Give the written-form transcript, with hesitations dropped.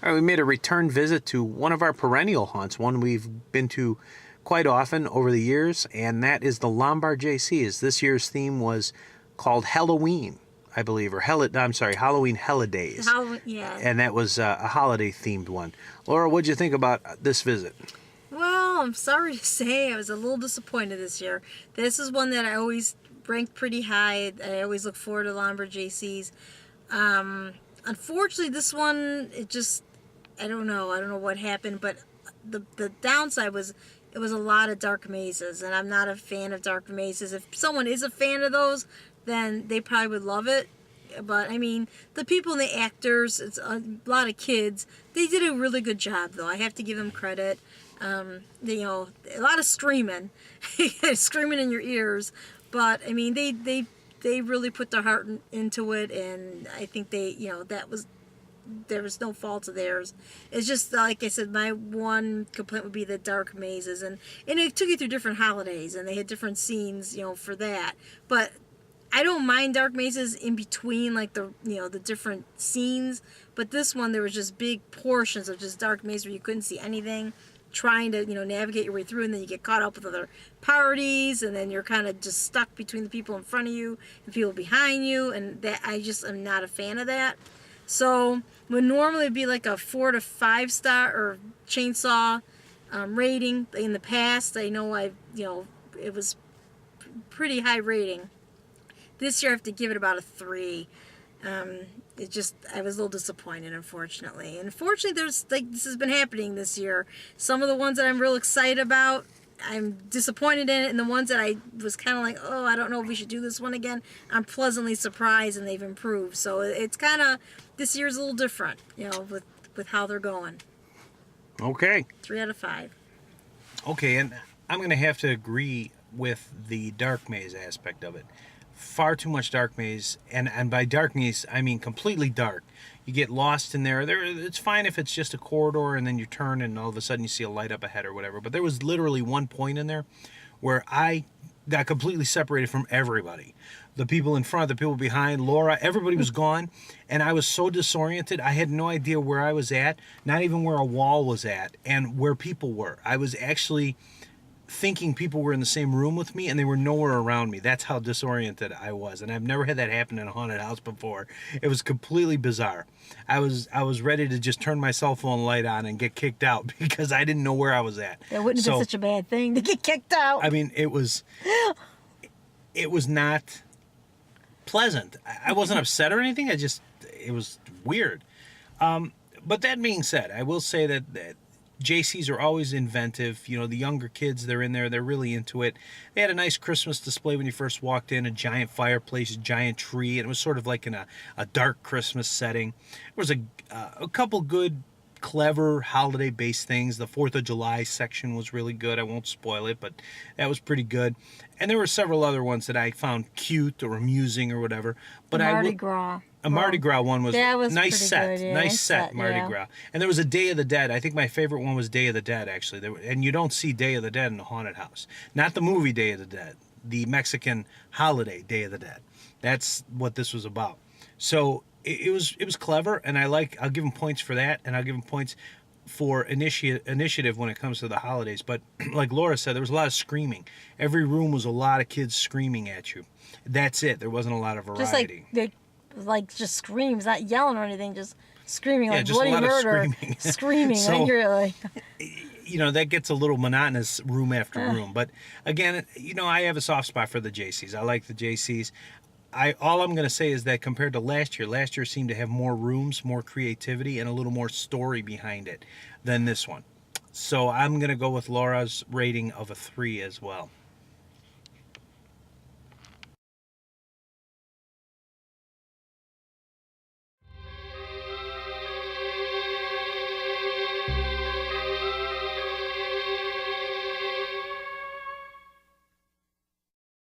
All right, we made a return visit to one of our perennial haunts, one we've been to quite often over the years, and that is the Lombard Jaycees. This year's theme was called Halloween, I believe, or Halloween Holidays. How, yeah. And that was a holiday themed one. Laura, what'd you think about this visit? Well, I'm sorry to say I was a little disappointed this year. This is one that I always ranked pretty high. I always look forward to Lombard Jaycees. Unfortunately, this one, I don't know. I don't know what happened, but the downside was it was a lot of dark mazes, and I'm not a fan of dark mazes. If someone is a fan of those, then they probably would love it. But I mean, the people and the actors, it's a lot of kids. They did a really good job, though. I have to give them credit. A lot of screaming, screaming in your ears. But I mean, they really put their heart into it, and I think there was no fault of theirs. It's just, like I said, my one complaint would be the dark mazes, and it took you through different holidays, and they had different scenes, for that. But I don't mind dark mazes in between, like the different scenes. But this one, there was just big portions of just dark maze where you couldn't see anything, trying to navigate your way through, and then you get caught up with other parties, and then you're kind of just stuck between the people in front of you and people behind you, and that I just am not a fan of that. So would normally be like a 4 to 5 star or chainsaw rating. In the past, I know it was pretty high rating. This year I have to give it about a 3. I was a little disappointed, unfortunately. And fortunately, this has been happening this year. Some of the ones that I'm real excited about, I'm disappointed in it, and the ones that I was kind of like, oh, I don't know if we should do this one again, I'm pleasantly surprised, and they've improved. So it's kind of, this year's a little different, with how they're going. Okay. 3 out of 5. Okay, and I'm going to have to agree with the dark maze aspect of it. Far too much dark maze, and by dark maze, I mean completely dark. You get lost in there. It's fine if it's just a corridor and then you turn and all of a sudden you see a light up ahead or whatever. But there was literally one point in there where I got completely separated from everybody. The people in front, the people behind, Laura, everybody was gone. And I was so disoriented. I had no idea where I was at, not even where a wall was at and where people were. I was actually thinking people were in the same room with me and they were nowhere around me. That's how disoriented I was, and I've never had that happen in a haunted house before. It was completely bizarre. I was ready to just turn my cell phone light on and get kicked out because I didn't know where I was at. That wouldn't have been such a bad thing to get kicked out. I mean, it was not pleasant. I wasn't upset or anything. It was weird. But that being said, I will say that Jaycees are always inventive. The younger kids, they're in there, they're really into it. They had a nice Christmas display when you first walked in, a giant fireplace, a giant tree, and it was sort of like in a dark Christmas setting. There was a couple good, clever holiday-based things. The 4th of July section was really good. I won't spoil it, but that was pretty good. And there were several other ones that I found cute or amusing or whatever. But Mardi Gras. A Mardi Gras one was nice set. Good, yeah. Nice set, Mardi Gras. And there was a Day of the Dead. I think my favorite one was Day of the Dead, actually. And you don't see Day of the Dead in a haunted house. Not the movie Day of the Dead. The Mexican holiday Day of the Dead. That's what this was about. So it was clever, and I'll give them points for that, and I'll give them points for initiative when it comes to the holidays. But like Laura said, there was a lot of screaming. Every room was a lot of kids screaming at you. That's it. There wasn't a lot of variety. Just screams, not yelling or anything, just screaming, like just bloody a lot murder. Of screaming. Screaming, So, like you're like... that gets a little monotonous room after room. But again, I have a soft spot for the Jaycees. I like the Jaycees. All I'm going to say is that compared to last year seemed to have more rooms, more creativity, and a little more story behind it than this one. So I'm going to go with Laura's rating of a 3 as well.